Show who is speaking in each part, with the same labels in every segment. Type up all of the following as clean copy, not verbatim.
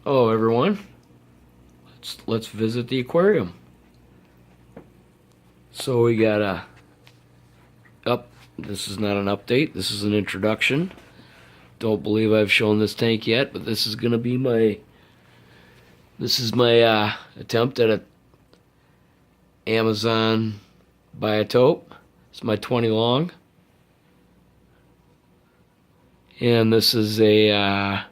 Speaker 1: Hello everyone. Let's visit the aquarium. So we got a this is not an update, this is an introduction. Don't believe I've shown this tank yet, but this is gonna be my attempt at a Amazon Biotope. It's my 20 long. And this is an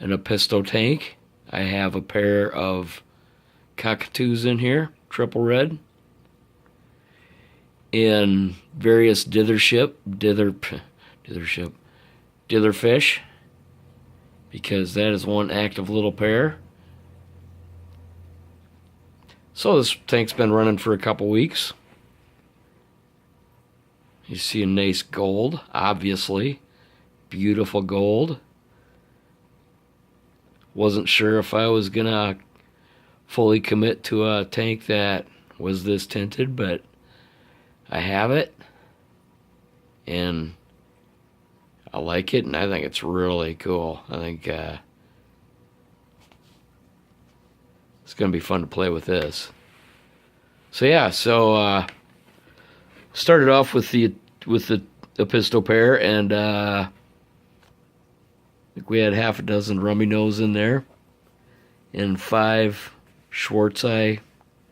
Speaker 1: Apisto tank. I have a pair of cockatoos in here, triple red, and various dither fish, because that is one active little pair. So this tank's been running for a couple weeks. You see a nice gold, obviously. Beautiful gold. Wasn't sure if I was gonna fully commit to a tank that was this tinted, but I have it and I like it, and I think it's really cool. I think it's gonna be fun to play with this. So yeah, started off with the Apisto pair, and I think we had half a dozen rummy nose in there, and 5 schwartzi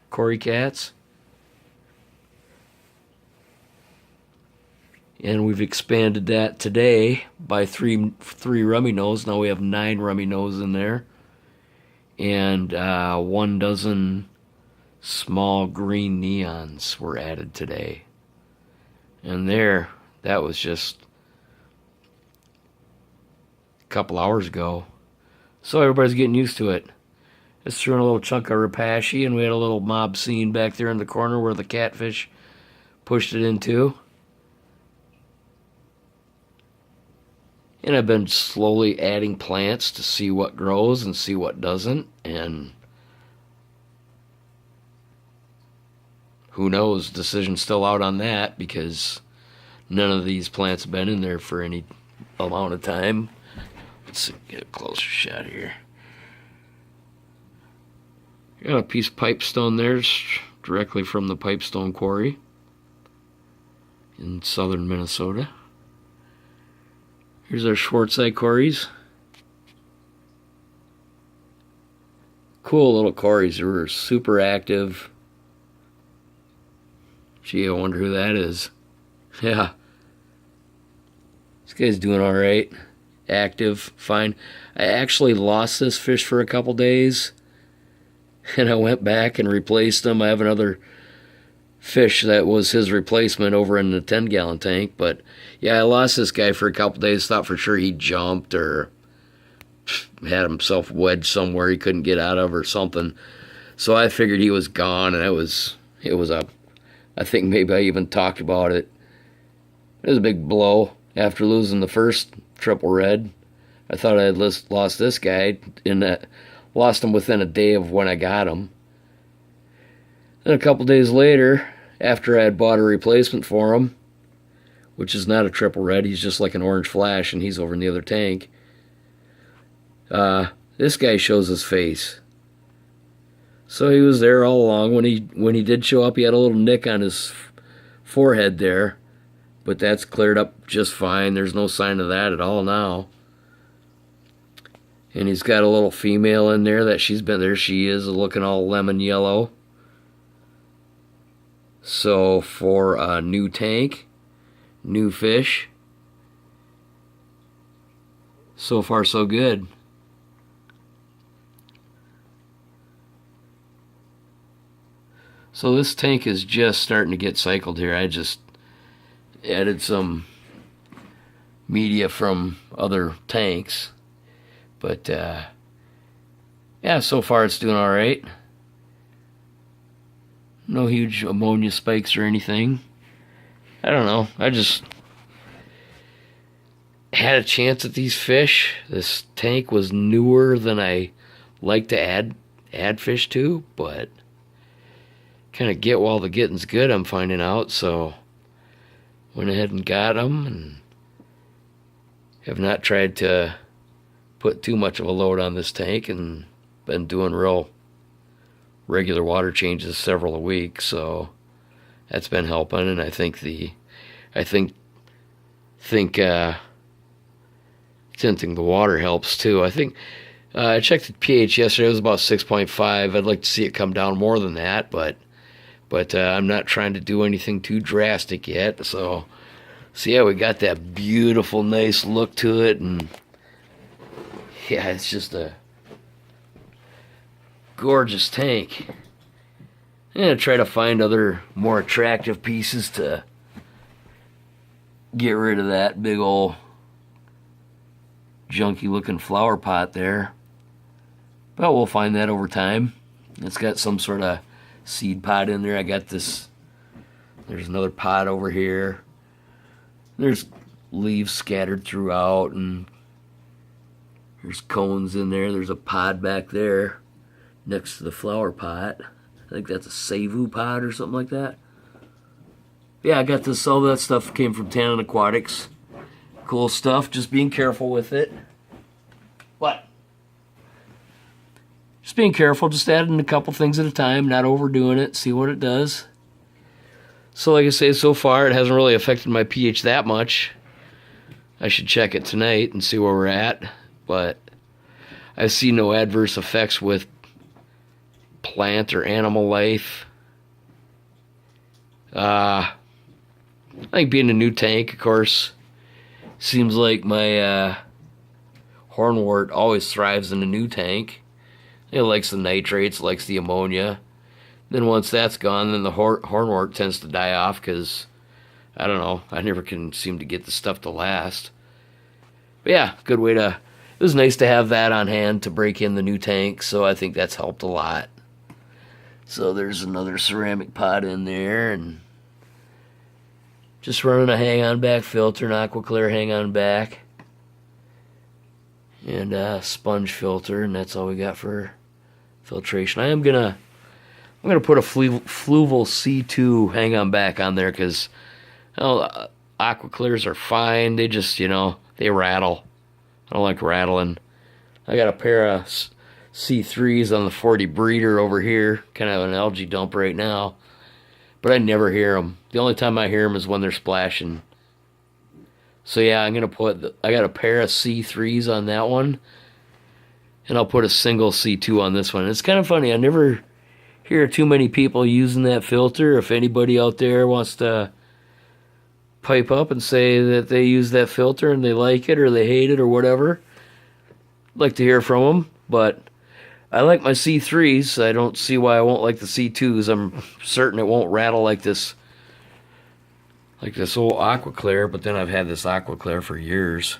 Speaker 1: cory cats. And we've expanded that today by three rummy nose. Now we have 9 rummy nose in there, and 1 dozen small green neons were added today. And that was just a couple hours ago. So everybody's getting used to it. Just threw in a little chunk of rapashi, and we had a little mob scene back there in the corner where the catfish pushed it into. And I've been slowly adding plants to see what grows and see what doesn't, and who knows, decision's still out on that, because none of these plants have been in there for any amount of time. Let's see, get a closer shot here. Got a piece of pipestone there, directly from the pipestone quarry in southern Minnesota. Here's our schwartzi cories. Cool little cories. They were super active. Gee, I wonder who that is. Yeah. This guy's doing alright. Active, fine. I actually lost this fish for a couple days, and I went back and replaced him. I have another fish that was his replacement over in the 10-gallon tank, but yeah, I lost this guy for a couple days. Thought for sure he jumped or had himself wedged somewhere he couldn't get out of or something. So I figured he was gone, and I think maybe I even talked about it. It was a big blow after losing the first triple red. I thought I had lost this guy, and lost him within a day of when I got him. Then a couple days later, after I had bought a replacement for him, which is not a triple red, he's just like an orange flash, and he's over in the other tank, this guy shows his face. So he was there all along. When he did show up, he had a little nick on his forehead there, but that's cleared up just fine. There's no sign of that at all now. And he's got a little female in there that she's been there. She is looking all lemon yellow. So for a new tank, new fish, so far so good. So this tank is just starting to get cycled here. I just added some media from other tanks, but yeah, so far it's doing all right. No huge ammonia spikes or anything. I don't know. I just had a chance at these fish. This tank was newer than I like to add fish to, but kind of get while the getting's good, I'm finding out. So went ahead and got them, and have not tried to put too much of a load on this tank and been doing real regular water changes several a week, so that's been helping. And I think tinting the water helps too. I think I checked the pH yesterday. It was about 6.5. I'd like to see it come down more than that, but I'm not trying to do anything too drastic yet. So yeah, we got that beautiful, nice look to it, and yeah, it's just a gorgeous tank. I'm gonna try to find other more attractive pieces to get rid of that big old junky looking flower pot there, but we'll find that over time. It's got some sort of seed pot in there. I got this, there's another pot over here, there's leaves scattered throughout, and there's cones in there. There's a pod back there next to the flower pot. I think that's a Savu pot or something like that. Yeah, I got this. All that stuff came from Tannin Aquatics. Cool stuff. Just being careful with it. What? Just being careful. Just adding a couple things at a time. Not overdoing it. See what it does. So like I say, so far it hasn't really affected my pH that much. I should check it tonight and see where we're at. But I see no adverse effects with plant or animal life. I think being a new tank, of course, seems like my hornwort always thrives in a new tank. It likes the nitrates, likes the ammonia. Then once that's gone, then the hornwort tends to die off because, I don't know, I never can seem to get the stuff to last. But yeah, good way to, it was nice to have that on hand to break in the new tank, so I think that's helped a lot. So there's another ceramic pot in there, and just running a hang-on back filter, an Aquaclear hang-on back, and a sponge filter, and that's all we got for filtration. I'm gonna put a Fluval C2 hang-on back on there because Aquaclears are fine. They just, they rattle. I don't like rattling. I got a pair of C3s on the 40 breeder over here, kind of an algae dump right now, but I never hear them. The only time I hear them is when they're splashing. So yeah, I got a pair of C3s on that one, and I'll put a single C2 on this one. It's kind of funny, I never hear too many people using that filter. If anybody out there wants to pipe up and say that they use that filter and they like it or they hate it or whatever, I'd like to hear from them. But I like my C3s. I don't see why I won't like the C2s. I'm certain it won't rattle like this old Aquaclear, but then I've had this Aquaclear for years.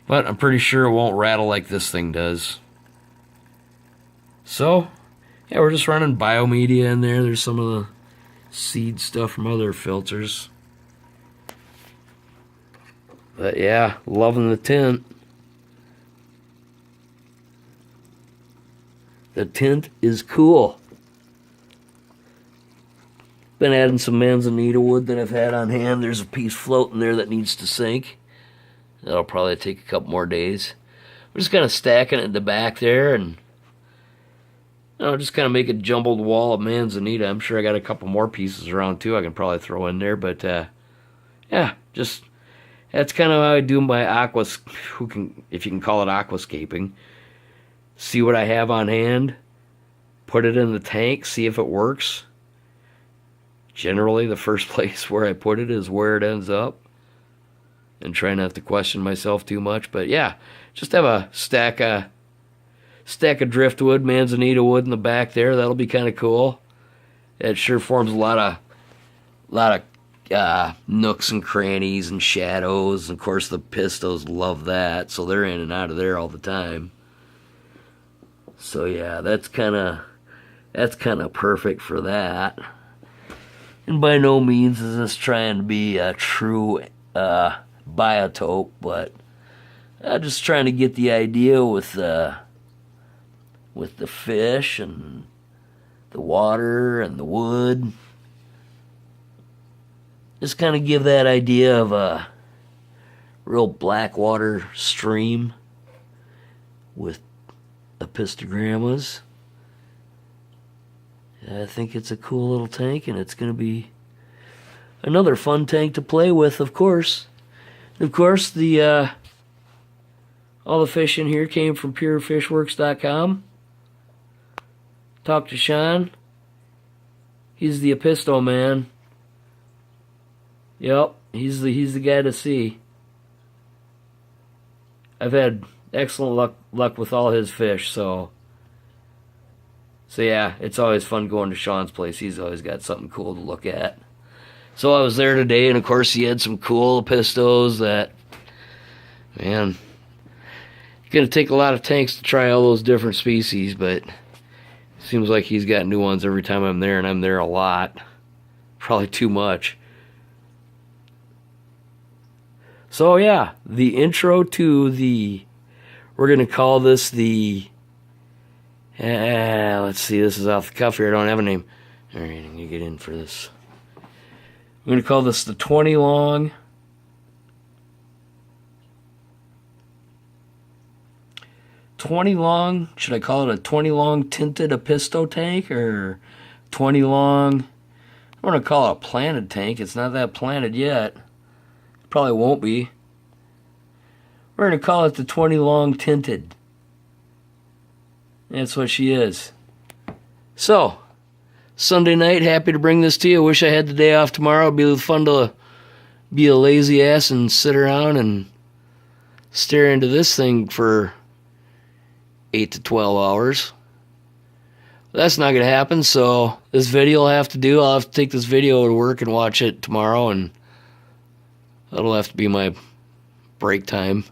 Speaker 1: But I'm pretty sure it won't rattle like this thing does. So, yeah, we're just running biomedia in there. There's some of the seed stuff from other filters. But yeah, loving the tint. The tint is cool. Been adding some manzanita wood that I've had on hand. There's a piece floating there that needs to sink. That'll probably take a couple more days. I'm just kind of stacking it in the back there and just kind of make a jumbled wall of manzanita. I'm sure I got a couple more pieces around too I can probably throw in there. But yeah, just that's kind of how I do my if you can call it aquascaping. See what I have on hand, put it in the tank, see if it works. Generally, the first place where I put it is where it ends up, and try not to question myself too much. But yeah, just have a stack of driftwood, manzanita wood in the back there. That'll be kind of cool. It sure forms a lot of nooks and crannies and shadows. And of course, the Apistos love that, so they're in and out of there all the time. So yeah, that's kind of perfect for that. And by no means is this trying to be a true biotope, but I'm just trying to get the idea with the fish and the water and the wood. Just kind of give that idea of a real black water stream. with apistogrammas. I think it's a cool little tank, and it's going to be another fun tank to play with, of course. Of course, the all the fish in here came from purefishworks.com. Talked to Sean. He's the Apisto man. Yep, he's the guy to see. I've had excellent luck with all his fish, so yeah, it's always fun going to Sean's place. He's always got something cool to look at. So I was there today, and of course he had some cool Apistos that, man, it's gonna take a lot of tanks to try all those different species, but it seems like he's got new ones every time I'm there, and I'm there a lot. Probably too much. So yeah, the intro to the, we're gonna call this the, let's see, this is off the cuff here, I don't have a name. Alright, I'm gonna get in for this. I'm gonna call this the 20 long. Should I call it a 20 long tinted Apisto tank, or 20 long, I want to call it a planted tank. It's not that planted yet. Probably won't be. We're going to call it the 20 long tinted. That's what she is. So, Sunday night, happy to bring this to you. Wish I had the day off tomorrow. It'd be fun to be a lazy ass and sit around and stare into this thing for 8 to 12 hours. That's not going to happen, so this video I'll have to take this video to work and watch it tomorrow, and that'll have to be my break time.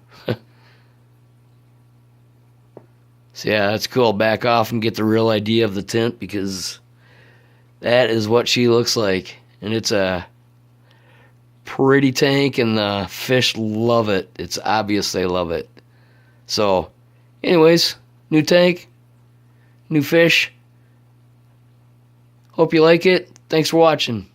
Speaker 1: So yeah, that's cool. Back off and get the real idea of the tint, because that is what she looks like. And it's a pretty tank, and the fish love it. It's obvious they love it. So, anyways, new tank, new fish. Hope you like it. Thanks for watching.